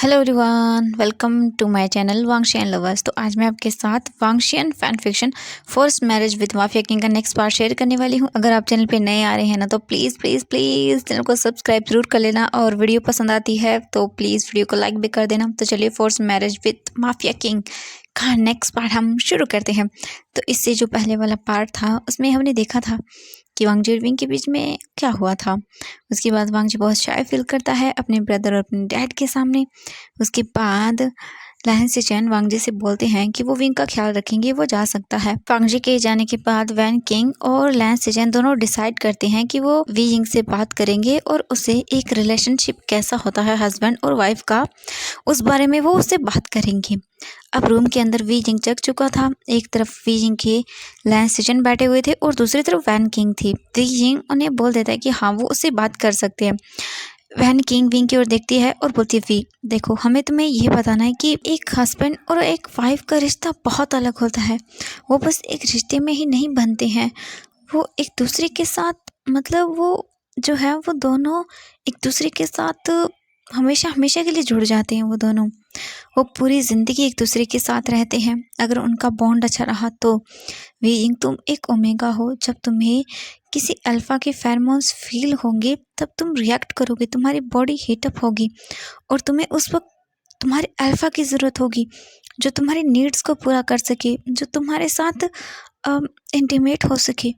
Hello everyone, welcome to my channel Wangxian lovers. तो आज मैं आपके साथ Wangxian fan fiction force marriage with mafia king का नेक्स्ट पार्ट शेयर करने वाली हूँ। अगर आप चैनल पे नए आ रहे हैं ना तो प्लीज़ प्लीज़ प्लीज़ चैनल को सब्सक्राइब जरूर कर लेना, और वीडियो पसंद आती है तो प्लीज़ वीडियो को लाइक भी कर देना। तो चलिए force marriage with mafia king का नेक्स्ट पार्ट हम शुरू करते हैं। तो इससे जो पहले वाला पार्ट था उसमें हमने देखा था कि वांगजी और विंग के बीच में क्या हुआ था। उसके बाद वांगजी बहुत शाय फील करता है अपने ब्रदर और अपने डैड के सामने। उसके बाद लैन से चैन वांगजी से बोलते हैं कि वो विंग का ख्याल रखेंगे, वो जा सकता है। वांगजी के जाने के बाद वैन किंग और लैन से चैन दोनों डिसाइड करते हैं कि वो वी जिंग से बात करेंगे और उसे एक रिलेशनशिप कैसा होता है हस्बैंड और वाइफ का, उस बारे में वो उससे बात करेंगे। अब रूम के अंदर वी जिंग जग चुका था। एक तरफ वी जिंग के लैन सिजन बैठे हुए थे और दूसरी तरफ वैन किंग थी। वी जिंग उन्हें बोल देता है कि हाँ वो उससे बात कर सकते हैं। वैन किंग विंग की ओर देखती है और बोलती है, वी देखो, हमें तुम्हें ये बताना है कि एक हस्बैंड और एक वाइफ का रिश्ता बहुत अलग होता है। वो बस एक रिश्ते में ही नहीं बनते हैं, वो एक दूसरे के साथ, मतलब वो जो है वो दोनों एक दूसरे के साथ हमेशा हमेशा के लिए जुड़ जाते हैं। वो दोनों वो पूरी ज़िंदगी एक दूसरे के साथ रहते हैं अगर उनका बॉन्ड अच्छा रहा तो। वीइंग, तुम एक ओमेगा हो। जब तुम्हें किसी अल्फ़ा के फेरोमोन्स फील होंगे तब तुम रिएक्ट करोगे, तुम्हारी बॉडी हीटअप होगी और तुम्हें उस वक्त तुम्हारे अल्फ़ा की ज़रूरत होगी जो तुम्हारी नीड्स को पूरा कर सके, जो तुम्हारे साथ इंटीमेट हो सके।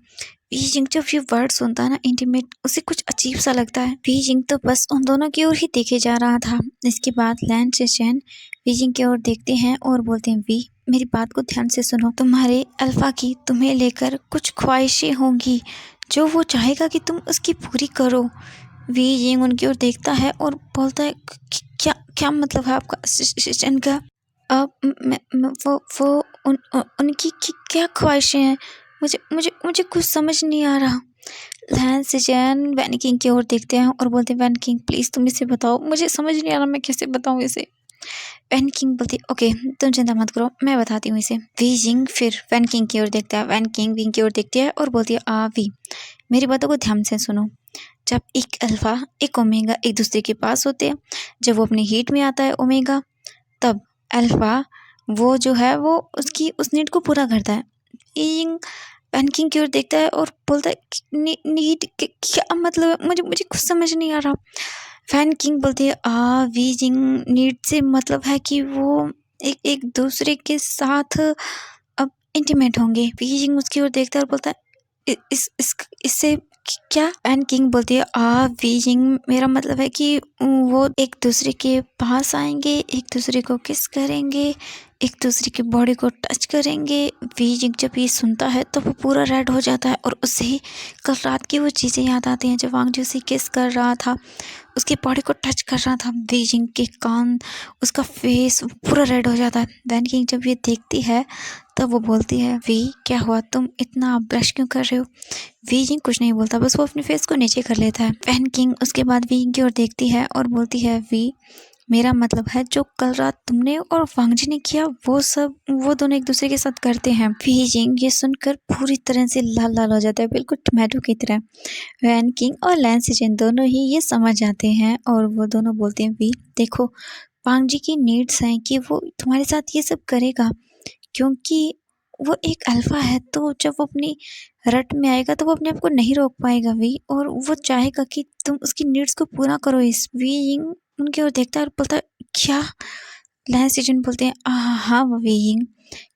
बीजिंग जब ये वर्ड सुनता है ना, इंटीमेट, उसे कुछ अजीब सा लगता है। बीजिंग तो बस उन दोनों की ओर ही देखे जा रहा था। इसके बाद लैन से चैन बीजिंग की ओर देखते हैं और बोलते हैं, वी मेरी बात को ध्यान से सुनो। तुम्हारे अल्फा की तुम्हें लेकर कुछ ख्वाहिशें होंगी जो वो चाहेगा कि तुम उसकी पूरी करो। वी जिंग उनकी ओर देखता है और बोलता है, क्या क्या मतलब है आपका चैन का? अब वो उनकी क्या ख्वाहिशें हैं? मुझे मुझे मुझे कुछ समझ नहीं आ रहा। लैन से चैन वैन किंग की ओर देखते हैं और बोलते हैं, वैन किंग प्लीज़ तुम इसे बताओ, मुझे समझ नहीं आ रहा, मैं कैसे बताऊँ इसे। वैन किंग बोलती, ओके तुम चिंता मत करो, मैं बताती हूँ इसे। वी जिंग फिर वैन किंग की ओर देखता है। वैन किंग विंग की ओर देखती है और बोलती है, वी मेरी बातों को ध्यान से सुनो। जब एक अल्फ़ा एक ओमेगा एक दूसरे के पास होते हैं, जब वो अपनी हीट में आता है ओमेगा, तब अल्फ़ा वो जो है वो उसकी उस नीड को पूरा करता है। यिंग वैन किंग की ओर देखता है और बोलता है, नीड क्या मतलब है? मुझे मुझे कुछ समझ नहीं आ रहा। वैन किंग बोलती है, वी जिंग नीड से मतलब है कि वो एक एक दूसरे के साथ अब इंटीमेट होंगे। वी जिंग उसकी ओर देखता है और बोलता है, इससे क्या? वैन किंग बोलती है, वी जिंग मेरा मतलब है कि वो एक दूसरे के पास आएंगे, एक दूसरे को किस करेंगे, एक दूसरे की बॉडी को टच करेंगे। वी जिंग जब ये सुनता है तो वो पूरा रेड हो जाता है और उसे कल रात की वो चीज़ें याद आती हैं जब वांगजी उसे किस कर रहा था, उसकी बॉडी को टच कर रहा था। वी जिंग के कान, उसका फेस पूरा रेड हो जाता है। वैन किंग जब ये देखती है तब वो बोलती है, वी क्या हुआ, तुम इतना ब्लश क्यों कर रहे हो? वी जिंग कुछ नहीं बोलता, बस वो अपने फेस को नीचे कर लेता है। वैन किंग उसके बाद वी जिंग की ओर देखती है और बोलती है, वी मेरा मतलब है जो कल रात तुमने और वांगजी ने किया वो सब वो दोनों एक दूसरे के साथ करते हैं। वी जिंग ये सुनकर पूरी तरह से लाल लाल हो जाता है, बिल्कुल टमाटो की तरह। वैन किंग और लैन सिजन दोनों ही ये समझ जाते हैं और वो दोनों बोलते हैं, वी देखो, वांगजी की नीड्स हैं कि वो तुम्हारे साथ ये सब करेगा क्योंकि वो एक अल्फ़ा है, तो जब वो अपनी रट में आएगा तो वो अपने आप को नहीं रोक पाएगा वी, और वो चाहेगा कि तुम उसकी नीड्स को पूरा करो। इस वी यिंग उनकी ओर देखता है और बोलता है, क्या? लैन सीजन बोलते हैं, हाँ वी यिंग,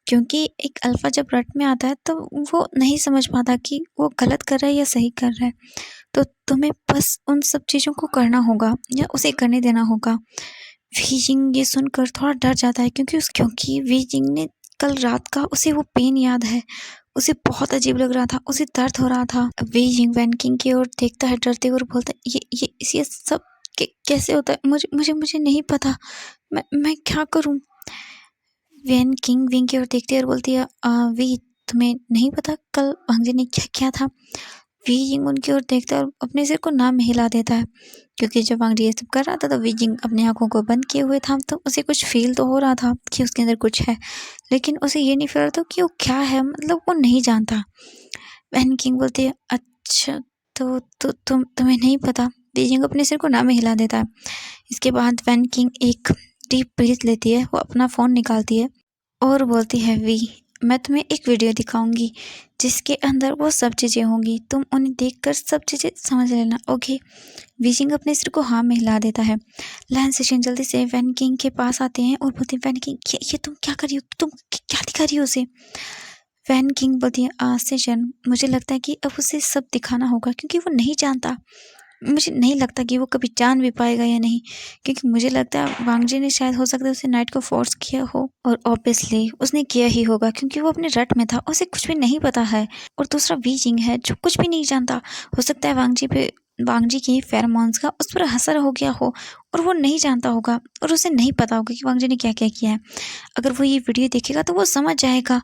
क्योंकि एक अल्फ़ा जब रट में आता है तो वो नहीं समझ पाता कि वो गलत कर रहा है या सही कर रहा है, तो तुम्हें बस उन सब चीज़ों को करना होगा या उसे करने देना होगा। वी जिंग ये सुनकर थोड़ा डर जाता है क्योंकि वी जिंग ने कल रात का उसे वो पेन याद है, उसे बहुत अजीब लग रहा था, उसे दर्द हो रहा था। वी जिंग वैन किंग की ओर देखता है डरते हुए और बोलता है, ये सब कैसे होता है? मुझे मुझे मुझे नहीं पता, मैं क्या करूं? वैन किंग विंग की ओर देखती है और बोलती है, वी तुम्हें नहीं पता कल वांगजी ने क्या किया था? वी जिंग उनकी ओर देखता है और अपने सिर को ना में हिला देता है, क्योंकि जब वांगजी ये सब कर रहा था तो वी जिंग अपनी आंखों को बंद किए हुए था, तो उसे कुछ फील तो हो रहा था कि उसके अंदर कुछ है, लेकिन उसे ये नहीं फील रहा था कि वो क्या है, मतलब वो नहीं जानता। वैन किंग बोलती है, अच्छा तो तुम्हें नहीं पता? वी जिंग अपने सिर को ना में हिला देता है। इसके बाद वैन किंग एक डीप ब्रीथ लेती है, वो अपना फ़ोन निकालती है और बोलती है, वी मैं तुम्हें एक वीडियो दिखाऊंगी जिसके अंदर वो सब चीज़ें होंगी, तुम उन्हें देखकर सब चीज़ें समझ लेना, ओके। वीजिंग अपने सिर को हाँ में हिला देता है। लैन सेशन जल्दी से वैन किंग के पास आते हैं और बोलते हैं, वैन किंग ये तुम क्या कर रही हो, तुम क्या दिखा रही हो उसे। वैन किंग बोलती है, सेशन मुझे लगता है कि अब उसे सब दिखाना होगा क्योंकि वो नहीं जानता। मुझे नहीं लगता कि वो कभी जान भी पाएगा या नहीं, क्योंकि मुझे लगता है वांगजी ने शायद हो सकता है उसे नाइट को फोर्स किया हो, और ऑब्वियसली उसने किया ही होगा क्योंकि वो अपने रट में था, उसे कुछ भी नहीं पता है। और दूसरा वीजिंग है जो कुछ भी नहीं जानता। हो सकता है वांगजी की फेरोमोन्स का उस पर असर हो गया हो और वो नहीं जानता होगा और उसे नहीं पता होगा कि वांगजी ने क्या क्या किया है। अगर वो ये वीडियो देखेगा तो वो समझ जाएगा।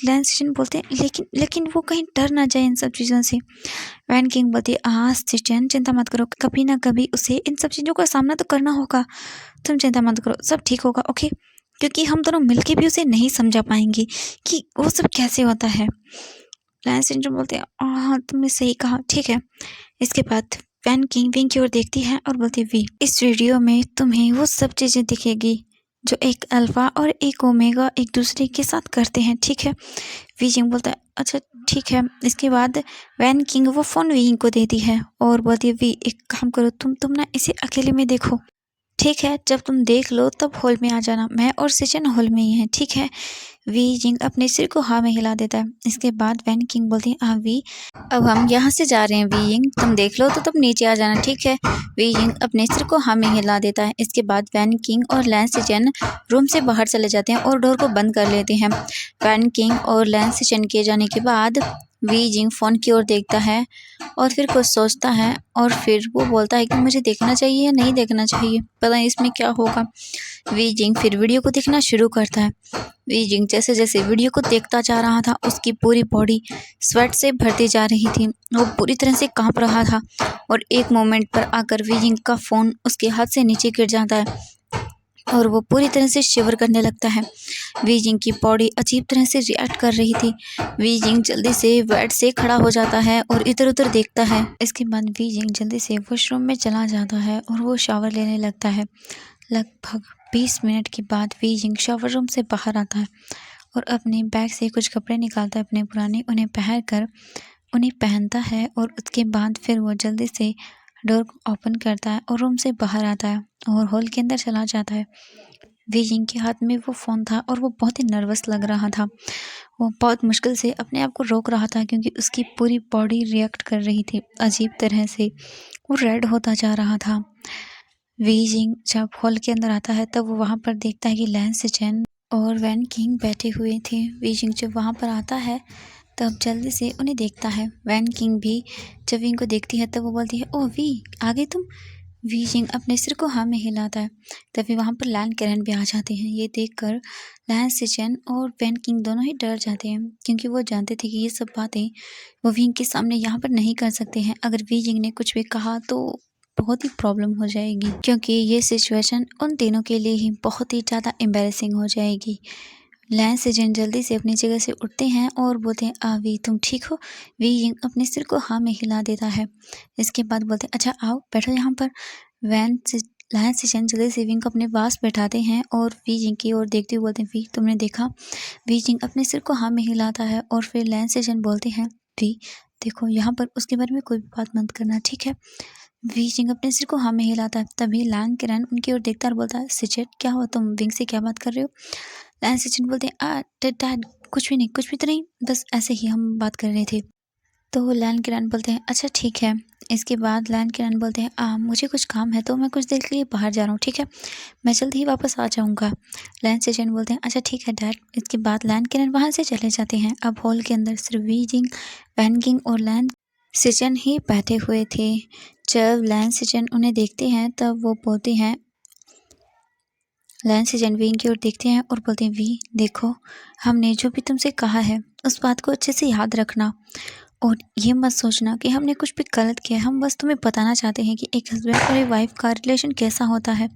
लैन सेशन बोलते हैं, लेकिन वो कहीं डर ना जाए इन सब चीज़ों से। वैन किंग बोलती है, सेशन चिंता मत करो, कभी ना कभी उसे इन सब चीज़ों का सामना तो करना होगा, तुम चिंता मत करो, सब ठीक होगा, ओके। क्योंकि हम दोनों मिलके भी उसे नहीं समझा पाएंगे कि वो सब कैसे होता है। लैन सेशन बोलते हैं, हाँ तुमने सही कहा, ठीक है। इसके बाद वैन किंग विंग की ओर देखती है और बोलती है, वी इस वीडियो में तुम्हें वो सब चीज़ें दिखेगी जो एक अल्फा और एक ओमेगा एक दूसरे के साथ करते हैं, ठीक है। वीजिंग बोलता है, अच्छा ठीक है। इसके बाद वैन किंग वो फ़ोन वीइंग को देती है और बोलती है, वी एक काम करो, तुम ना इसे अकेले में देखो, ठीक है। जब तुम देख लो तब हॉल में आ जाना, मैं और सेशन हॉल में ही हैं, ठीक है। वी जिंग अपने सिर को हाँ में हिला देता है। इसके बाद वैन किंग बोलती है, हाँ वी अब हम यहाँ से जा रहे हैं, वी जिंग तुम देख लो तो तुम नीचे आ जाना, ठीक है। वी जिंग अपने सिर को हाँ में हिला देता है। इसके बाद वैन किंग और लैन सेशन रूम से बाहर चले जाते हैं और डोर को बंद कर लेते हैं। वैन किंग और लैन सेशन के जाने के बाद वी जिंग फ़ोन की ओर देखता है और फिर कुछ सोचता है और फिर वो बोलता है कि मुझे देखना चाहिए या नहीं देखना चाहिए, पता नहीं इसमें क्या होगा। वी जिंग फिर वीडियो को देखना शुरू करता है। वी जिंग जैसे जैसे वीडियो को देखता जा रहा था उसकी पूरी बॉडी स्वेट से भरती जा रही थी, वो पूरी तरह से कांप रहा था और एक मोमेंट पर आकर वी जिंग का फ़ोन उसके हाथ से नीचे गिर जाता है और वो पूरी तरह से शिवर करने लगता है। वी जिंग की बॉडी अजीब तरह से रिएक्ट कर रही थी। वी जिंग जल्दी से बेड से खड़ा हो जाता है और इधर उधर देखता है। इसके बाद वी जिंग जल्दी से वॉशरूम में चला जाता है और वो शावर लेने लगता है। लगभग 20 मिनट के बाद वी जिंग शावर रूम से बाहर आता है और अपने बैग से कुछ कपड़े निकालता है अपने पुराने, उन्हें पहनता है और उसके बाद फिर वो जल्दी से डोर को ओपन करता है और रूम से बाहर आता है और हॉल के अंदर चला जाता है। वी जिंग के हाथ में वो फ़ोन था और वो बहुत ही नर्वस लग रहा था। वो बहुत मुश्किल से अपने आप को रोक रहा था क्योंकि उसकी पूरी बॉडी रिएक्ट कर रही थी अजीब तरह से, वो रेड होता जा रहा था। वी जिंग जब हॉल के अंदर आता है तब वो वहाँ पर देखता है कि लैन सेशन और वैन किंग बैठे हुए थे। वी जिंग जब वहाँ पर आता है तब जल्दी से उन्हें देखता है। वैन किंग भी जब विंग को देखती है तब वो बोलती है, ओह वी आ गए तुम। वी जिंग अपने सिर को हाँ में हिलाता है। तभी वहाँ पर लैन कैरन भी आ जाते हैं। ये देखकर लैन सेशन और वैन किंग दोनों ही डर जाते हैं क्योंकि वो जानते थे कि ये सब बातें वो विंग के सामने यहाँ पर नहीं कर सकते हैं। अगर वी जिंग ने कुछ भी कहा तो बहुत ही प्रॉब्लम हो जाएगी क्योंकि ये सिचुएशन उन तीनों के लिए ही बहुत ही ज़्यादा एम्बैरेसिंग हो जाएगी। लैन सेशन जल्दी से अपनी जगह से उठते हैं और बोलते हैं, वी तुम ठीक हो। वी यिंग अपने सिर को हाँ में हिला देता है। इसके बाद बोलते हैं, अच्छा आओ बैठो यहाँ पर। लैन सेशन जल्दी से विंग को अपने पास बैठाते हैं और वी जिंग की ओर देखते हुए बोलते हैं, वी तुमने देखा। वी जिंग अपने सिर को हाँ में हिलाता है और फिर लैन सेशन बोलते हैं, वी देखो यहाँ पर उसके बारे में कोई भी बात मत करना, ठीक है। वी जिंग अपने सिर को हाँ में हिलाता है। तभी लैन किरण उनकी ओर देखता और बोलता है, सिचेट क्या हुआ, तुम विंग से क्या बात कर रहे हो। लैन सेशन बोलते हैं, डैड कुछ भी नहीं, कुछ भी तो नहीं, बस ऐसे ही हम बात कर रहे थे। तो लैन किरण बोलते हैं, अच्छा ठीक है। इसके बाद लैन किरण बोलते हैं, मुझे कुछ काम है तो मैं कुछ देर के लिए बाहर जा रहा हूँ, ठीक है, मैं जल्द ही वापस आ जाऊँगा। लैन सेशन बोलते हैं, अच्छा ठीक है डैड। इसके बाद लैन किरण वहाँ से चले जाते हैं। अब हॉल के अंदर सिर्फ वी जिंग, वैन किंग और लैन सेशन ही बैठे हुए थे। जब लैन सेशन उन्हें देखते हैं तब वो बोलते हैं, लैन सेशन वी की ओर देखते हैं और बोलते हैं, वी देखो हमने जो भी तुमसे कहा है उस बात को अच्छे से याद रखना और ये मत सोचना कि हमने कुछ भी गलत किया है। हम बस तुम्हें बताना चाहते हैं कि एक हस्बैंड और एक वाइफ का रिलेशन कैसा होता है,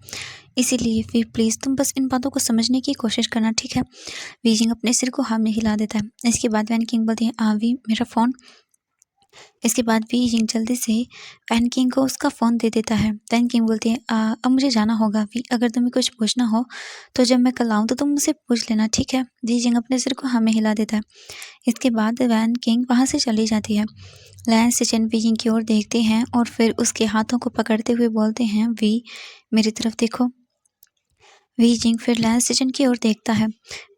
इसीलिए फिर प्लीज़ तुम बस इन बातों को समझने की कोशिश करना, ठीक है। वी जिंग अपने सिर को हाँ में हिला देता है। इसके बाद वैन किंग बोलती है, वी मेरा फ़ोन। इसके बाद वी जिंग जल्दी से वैन किंग को उसका फ़ोन दे देता है। वैन किंग बोलती है अब मुझे जाना होगा वी, अगर तुम्हें कुछ पूछना हो तो जब मैं कल आऊँ तो तुम मुझसे पूछ लेना, ठीक है? वी जिंग अपने सिर को हमें हिला देता है। इसके बाद वैन किंग वहाँ से चली जाती है। लैंस सिचन वी जिंग की ओर देखते हैं और फिर उसके हाथों को पकड़ते हुए बोलते हैं, वी मेरी तरफ देखो। वी जिंग फिर लैंस सिचन की ओर देखता है।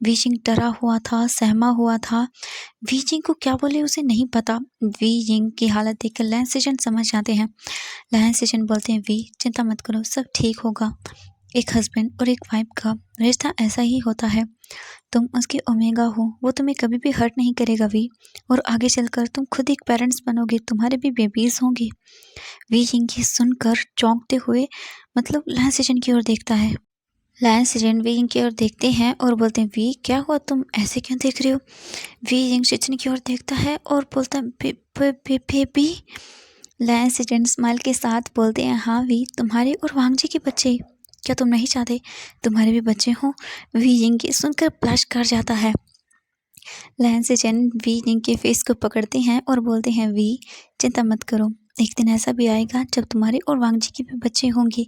वी जिंग डरा हुआ था, सहमा हुआ था। वी जिंग को क्या बोले उसे नहीं पता। वी जिंग की हालत देखकर लैंस सिचन समझ जाते हैं। लैंस सिचन बोलते हैं, वी चिंता मत करो, सब ठीक होगा। एक हस्बैंड और एक वाइफ का रिश्ता ऐसा ही होता है। तुम उसकी ओमेगा हो, वो तुम्हें कभी भी हर्ट नहीं करेगा वी, और आगे चलकर तुम खुद एक पेरेंट्स बनोगे, तुम्हारे भी बेबीज होंगे। वी जिंग की सुनकर चौंकते हुए मतलब लैंस सिचन की ओर देखता है। लैंस सिचन वी जिंग की ओर देखते हैं और बोलते हैं, वी क्या हुआ, तुम ऐसे क्यों देख रहे हो? वी जिंग सिचन की ओर देखता है और बोलता है, बेबी। लैंस सिचन स्माइल के साथ बोलते हैं, हाँ वी, तुम्हारे और वांग जी के बच्चे, क्या तुम नहीं चाहते तुम्हारे भी बच्चे हों? वी जिंग की सुनकर ब्लश कर जाता है। लैंस सिचन वी जिंग के फेस को पकड़ते हैं और बोलते हैं, वी चिंता मत करो, एक दिन ऐसा भी आएगा जब तुम्हारे और वांग जी के भी बच्चे होंगे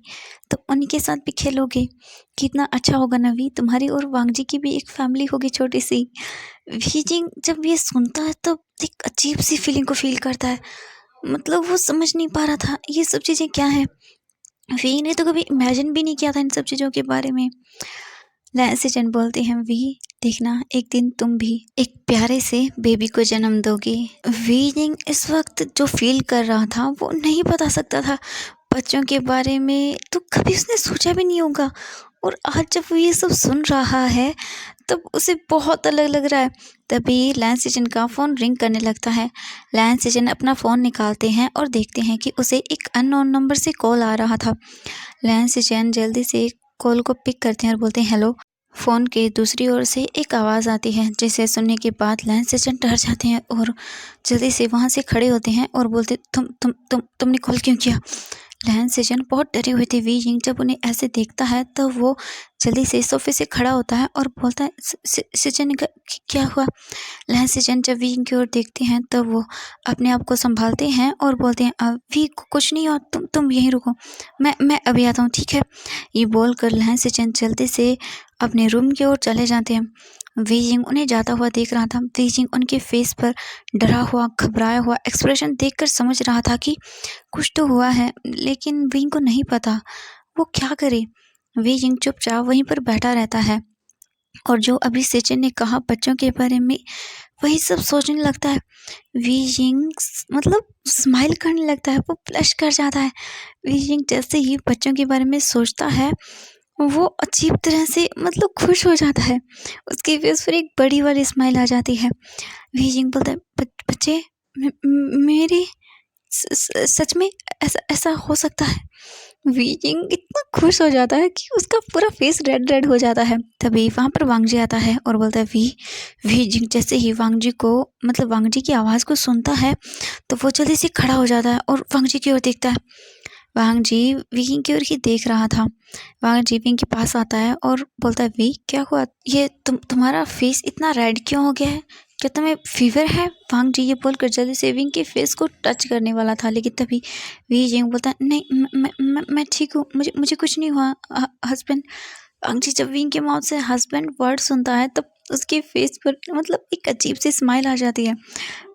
तो उनके साथ भी खेलोगे। कितना अच्छा होगा ना वी, तुम्हारी और वांग जी की भी एक फैमिली होगी छोटी सी। वी जिंग जब ये सुनता है तो एक अजीब सी फीलिंग को फील करता है। मतलब वो समझ नहीं पा रहा था ये सब चीज़ें क्या है। वी ने तो कभी इमेजिन भी नहीं किया था इन सब चीज़ों के बारे में। लैंस सिचन बोलते हैं, वी देखना एक दिन तुम भी एक प्यारे से बेबी को जन्म दोगे। वी जिंग इस वक्त जो फील कर रहा था वो नहीं बता सकता था। बच्चों के बारे में तो कभी उसने सोचा भी नहीं होगा, और आज जब वो ये सब सुन रहा है तब उसे बहुत अलग लग रहा है। तभी लैंस सिचन का फ़ोन रिंग करने लगता है। लैंस सिचन अपना फ़ोन निकालते हैं और देखते हैं कि उसे एक अननोन नंबर से कॉल आ रहा था। लैंस सिचन जल्दी से कॉल को पिक करते हैं और बोलते हैं, हेलो। फ़ोन के दूसरी ओर से एक आवाज़ आती है जिसे सुनने के बाद लैंस सिचन डर जाते हैं और जल्दी से वहाँ से खड़े होते हैं और बोलते, तुमने कॉल क्यों किया? लैंस सिचन बहुत डरे हुए थे। वी जिंग जब उन्हें ऐसे देखता है तो वो जल्दी से सोफे से खड़ा होता है और बोलता है, सिचन क्या हुआ? लैंस सिचन जब वी जिंग की ओर देखते हैं तो वो अपने आप को संभालते हैं और बोलते हैं, वी कुछ नहीं हो, तुम यहीं रुको, मैं अभी आता हूँ, ठीक है? ये बोलकर लैंस सिचन जल्दी से अपने रूम की ओर चले जाते हैं। वी जिंग उन्हें जाता हुआ देख रहा था। वी जिंग उनके फेस पर डरा हुआ, घबराया हुआ एक्सप्रेशन देखकर समझ रहा था कि कुछ तो हुआ है, लेकिन वी जिंग को नहीं पता वो क्या करे। वी जिंग चुपचाप वहीं पर बैठा रहता है और जो अभी सिचन ने कहा बच्चों के बारे में वही सब सोचने लगता है। वी जिंग मतलब स्माइल करने लगता है, वो ब्लश कर जाता है। वी जिंग जैसे ही बच्चों के बारे में सोचता है वो अजीब तरह से मतलब खुश हो जाता है। उसके फेस पर एक बड़ी वाली स्माइल आ जाती है। वी जिंग बोलता है, बच्चे मेरे सच में ऐसा ऐसा हो सकता है? वी जिंग इतना खुश हो जाता है कि उसका पूरा फेस रेड रेड हो जाता है। तभी वहाँ पर वांग जी आता है और बोलता है, वी जिंग जैसे ही वांग जी को मतलब वांग जी की आवाज़ को सुनता है तो वो जल्दी से खड़ा हो जाता है और वांग जी की ओर देखता है। वांग जी वी जिंग की ओर ही देख रहा था। वांग जी विंग के पास आता है और बोलता है, वी क्या हुआ, ये तुम्हारा फेस इतना रेड क्यों हो गया है? क्या तुम्हें फीवर है? वांग जी ये बोलकर जल्दी से विंग के फेस को टच करने वाला था, लेकिन तभी वी जिंग बोलता है, नहीं मैं ठीक हूँ, मुझे कुछ नहीं हुआ हस्बैंड। वांग जी जब विंग के माउथ से हस्बैंड वर्ड सुनता है तब उसके फेस पर मतलब एक अजीब सी स्माइल आ जाती है।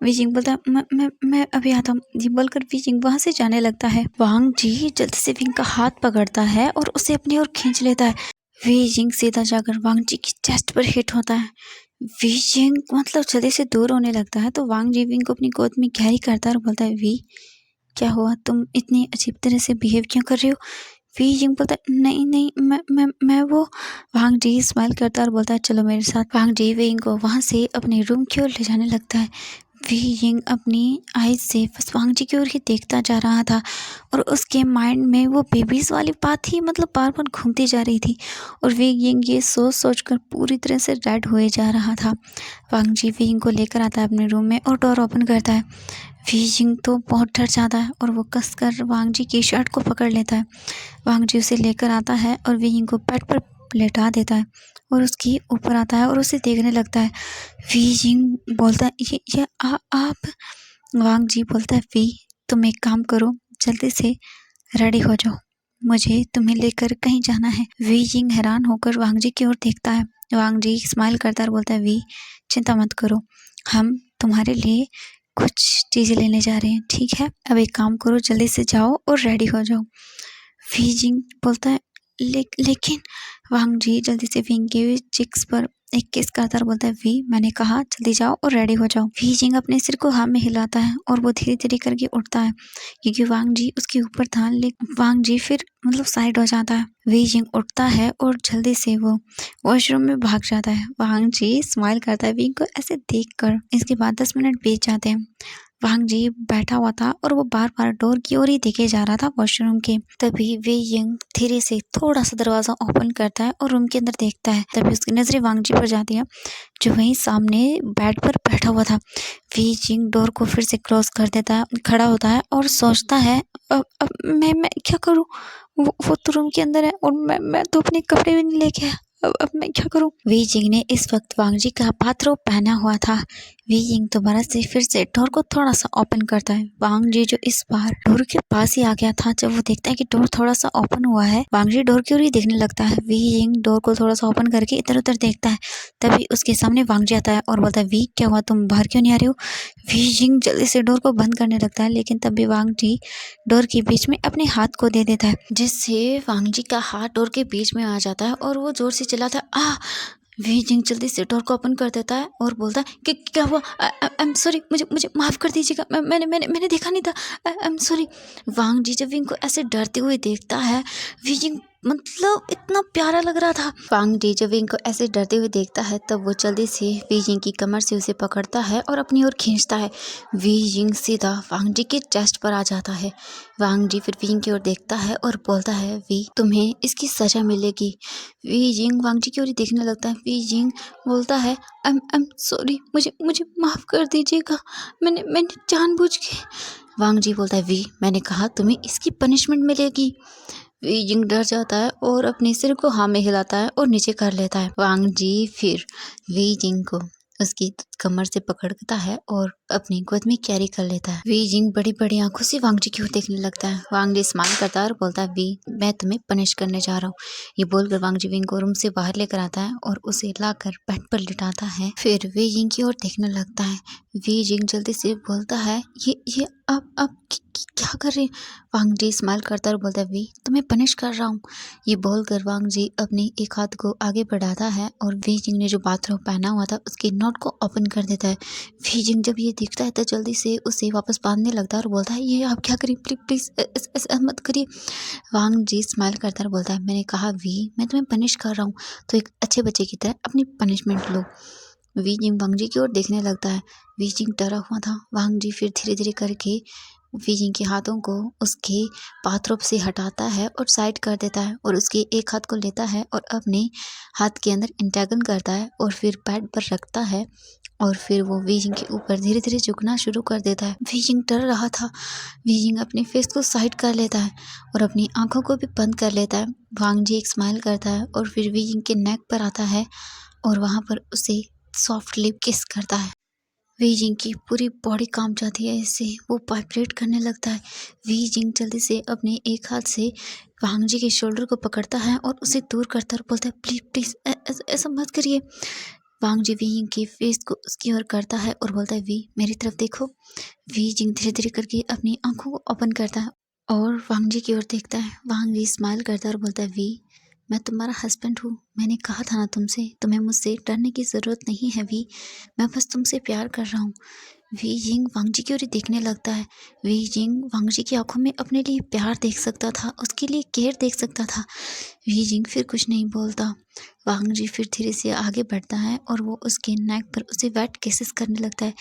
वी जिंग बोलता है, मैं अभी आता हूँ। ये बोलकर वी जिंग वहाँ से जाने लगता है। वांग जी जल्दी से विंग का हाथ पकड़ता है और उसे अपनी ओर खींच लेता है। वी जिंग सीधा जाकर वांग जी की चेस्ट पर हिट होता है। वी जिंग मतलब जल्दी से दूर होने लगता है तो वांग जी विंग को अपनी गोद में गहरी करता है और बोलता है, वी क्या हुआ, तुम इतनी अजीब तरह से बिहेव क्यों कर रहे हो? वी जिंग बोलता है, नहीं मैं वो। वांग जी स्माइल करता है और बोलता है, चलो मेरे साथ। वांग जी विंग को वहाँ से अपने रूम की ओर ले जाने लगता है। वी जिंग अपनी आइज से बस वांग जी की ओर ही देखता जा रहा था और उसके माइंड में वो बेबीज वाली बात ही मतलब बार बार घूमती जा रही थी और वी जिंग ये सोच कर पूरी तरह से रेड हुए जा रहा था। वांग जी वी जिंग को लेकर आता है अपने रूम में और डोर ओपन करता है। वी जिंग तो बहुत डर जाता है और वो कसकर वांग जी की शर्ट को पकड़ लेता है। वांग जी उसे लेकर आता है और वी जिंग को बेड पर लेटा देता है और उसके ऊपर आता है और उसे देखने लगता है। वी जिंग बोलता है, ये आप वांग जी बोलता है, वी तुम एक काम करो, जल्दी से रेडी हो जाओ, मुझे तुम्हें लेकर कहीं जाना है। वी जिंग हैरान होकर वांग जी की ओर देखता है। वांग जी स्माइल करता है और बोलता है, वी चिंता मत करो, हम तुम्हारे लिए कुछ चीज़ें लेने जा रहे हैं, ठीक है? अब एक काम करो, जल्दी से जाओ और रेडी हो जाओ। वी जिंग बोलता है, लेकिन वांग जी जल्दी से विंग के चिक्स पर एक किस करता और बोलता है, वी मैंने कहा जल्दी जाओ और रेडी हो जाओ। वी जिंग अपने सिर को हाँ में हिलाता है और वो धीरे धीरे करके उठता है, क्योंकि वांग जी उसके ऊपर था, लेकिन वांग जी फिर साइड हो जाता है। वी जिंग उठता है और जल्दी से वो वॉशरूम में भाग जाता है। वांग जी स्माइल करता है विंग को ऐसे देखकर। इसके बाद 10 मिनट बीत जाते हैं। वांग जी बैठा हुआ था और वो बार बार डोर की ओर ही देखे जा रहा था वॉशरूम के। तभी वे यंग धीरे से थोड़ा सा दरवाजा ओपन करता है और रूम के अंदर देखता है। तभी उसकी नजरें वांग जी पर जाती है, जो वहीं सामने बेड पर बैठा हुआ था। वी जिंग डोर को फिर से क्लोज कर देता है, खड़ा होता है और सोचता है, अब मैं क्या करूं? वो तो रूम के अंदर है और मैं तो अपने कपड़े भी नहीं लेके आया। अब मैं क्या करूं? वी जिंग ने इस वक्त वांग जी का बाथरोब पहना हुआ था। वी जिंग दोबारा से फिर से डोर को थोड़ा सा ओपन करता है। वांग जी जो इस बार डोर के पास ही आ गया था, जब वो देखता है कि डोर थोड़ा सा ओपन हुआ है, वांग जी डोर की ओर ही देखने लगता है। वी जिंग डोर को थोड़ा सा ओपन करके इधर उधर देखता है। तभी उसके सामने वांग जी आता है और बोलता है, वी क्या हुआ, तुम बाहर क्यों नहीं आ रहे हो? वी जिंग जल्दी से डोर को बंद करने लगता है, लेकिन तभी वांग जी डोर के बीच में अपने हाथ को दे देता है, जिससे वांग जी का हाथ डोर के बीच में आ जाता है और वो जोर से चिल्लाता है, आ! वी जिंग जल्दी से डोर को ओपन कर देता है और बोलता है कि क्या हुआ? आई एम सॉरी, मुझे मुझे माफ़ कर दीजिएगा, मैंने देखा नहीं था, आई एम सॉरी। वांग जी जब विंग को ऐसे डरते हुए देखता है, वी जिंग इतना प्यारा लग रहा था। वांग जी जब विंग को ऐसे डरते हुए देखता है, तब वो जल्दी से वी जिंग की कमर से उसे पकड़ता है और अपनी ओर खींचता है। वी जिंग सीधा वांग जी के चेस्ट पर आ जाता है। वांग जी फिर वी जिंग की ओर देखता है और बोलता है, वी तुम्हें इसकी सजा मिलेगी। वी जिंग वांग जी की ओर देखने लगता है। वी जिंग बोलता है, आई एम सॉरी, मुझे मुझे माफ़ कर दीजिएगा, मैंने जानबूझ के। वांग जी बोलता है, वी मैंने कहा तुम्हें इसकी पनिशमेंट मिलेगी। वी जिंग डर जाता है और अपने सिर को हाँ में हिलाता है और नीचे कर लेता है। वांग जी फिर वी जिंग को उसकी कमर से पकड़ता है और अपनी गोद में कैरी कर लेता है। वी जिंग बड़ी बड़ी आंखों से वांग जी की ओर देखने लगता है। वांग जी स्माइल करता है और बोलता है, वी मैं तुम्हें पनिश करने जा रहा हूँ। ये बोलकर वांग जी विंग को रूम से बाहर लेकर आता है और उसे लाकर बेड पर लिटाता है। फिर वी जिंग की ओर देखने लगता है। वी जिंग जल्दी से बोलता है, ये अब क्या कर रहे? वांग जी स्माइल करता है और बोलता है, वी तुम्हें पनिश कर रहा हूँ। ये बोलकर वांग जी अपने एक हाथ को आगे बढ़ाता है और वी जिंग ने जो बाथरोब पहना हुआ था उसके नॉट को ओपन कर देता है। वी जिंग जब ये दिखता है तो जल्दी से उसे वापस बांधने लगता है और बोलता है, ये आप क्या करें, प्लीज ऐसा मत करिए। वांग जी स्माइल करता है और बोलता है, मैंने कहा वी मैं तुम्हें पनिश कर रहा हूँ, तो एक अच्छे बच्चे की तरह अपनी पनिशमेंट लो। वी जिंग वांग जी की ओर देखने लगता है। वी जिंग डरा हुआ था। वांग जी फिर धीरे धीरे करके वी जिंग के हाथों को उसके बाथरोब से हटाता है और साइड कर देता है और उसके एक हाथ को लेता है और अपने हाथ के अंदर इंटेगन करता है और फिर बेड पर रखता है और फिर वो वी जिंग के ऊपर धीरे धीरे झुकना शुरू कर देता है। वी जिंग डर रहा था। वी जिंग अपने फेस को साइड कर लेता है और अपनी आंखों को भी बंद कर लेता है। वांग जी एक स्माइल करता है और फिर वी जिंग के नेक पर आता है और वहाँ पर उसे सॉफ्टली किस करता है। वी जिंग की पूरी बॉडी कांप जाती है, इससे वो वाइब्रेट करने लगता है। वी जिंग जल्दी से अपने एक हाथ से वांग जी के शोल्डर को पकड़ता है और उसे दूर करता है और बोलता है, प्लीज प्लीज ऐसा मत करिए। वांग जी वी जिंग के फेस को उसकी ओर करता है और बोलता है, वी मेरी तरफ देखो। वी जिंग धीरे धीरे करके अपनी आंखों को ओपन करता है और वांग जी की ओर देखता है। वांग जी स्माइल करता है और बोलता है, वी मैं तुम्हारा हस्बैंड हूँ, मैंने कहा था ना तुमसे, तुम्हें मुझसे डरने की ज़रूरत नहीं है वी, मैं बस तुमसे प्यार कर रहा हूँ। वी जिंग वांग जी की ओर देखने लगता है। वी जिंग वांग जी की आंखों में अपने लिए प्यार देख सकता था, उसके लिए केयर देख सकता था। वी जिंग फिर कुछ नहीं बोलता। वांग जी फिर धीरे से आगे बढ़ता है और वो उसके नेक पर उसे वेट किसेस करने लगता है।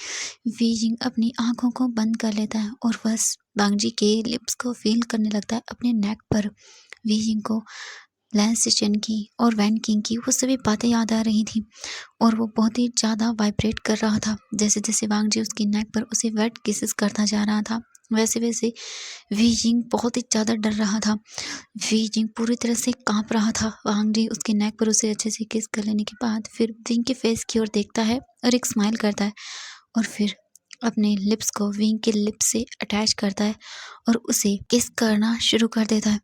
वी जिंग अपनी आंखों को बंद कर लेता है और बस वांग जी के लिप्स को फील करने लगता है अपने नेक पर। वी जिंग को लैंस चेन की और वैन किंग की वो सभी बातें याद आ रही थी और वो बहुत ही ज़्यादा वाइब्रेट कर रहा था। जैसे जैसे वांग जी उसकी नेक पर उसे वेट किसेस करता जा रहा था, वैसे वैसे वी जिंग बहुत ही ज़्यादा डर रहा था। वी जिंग पूरी तरह से कांप रहा था। वांग जी उसके नेक पर उसे अच्छे से किस कर लेने के बाद फिर विंग के फेस की ओर देखता है और एक स्माइल करता है और फिर अपने लिप्स को विंग के लिप्स से अटैच करता है और उसे किस करना शुरू कर देता है।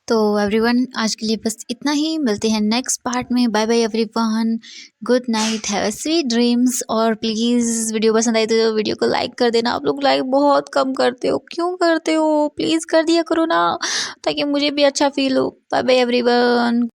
तो एवरीवन आज के लिए बस इतना ही, मिलते हैं नेक्स्ट पार्ट में। Bye bye everyone, good night, have a sweet dreams. और प्लीज़ वीडियो पसंद आई तो वीडियो को लाइक कर देना। आप लोग लाइक बहुत कम करते हो, क्यों करते हो? प्लीज़ कर दिया करो ना, ताकि मुझे भी अच्छा फील हो। Bye bye everyone.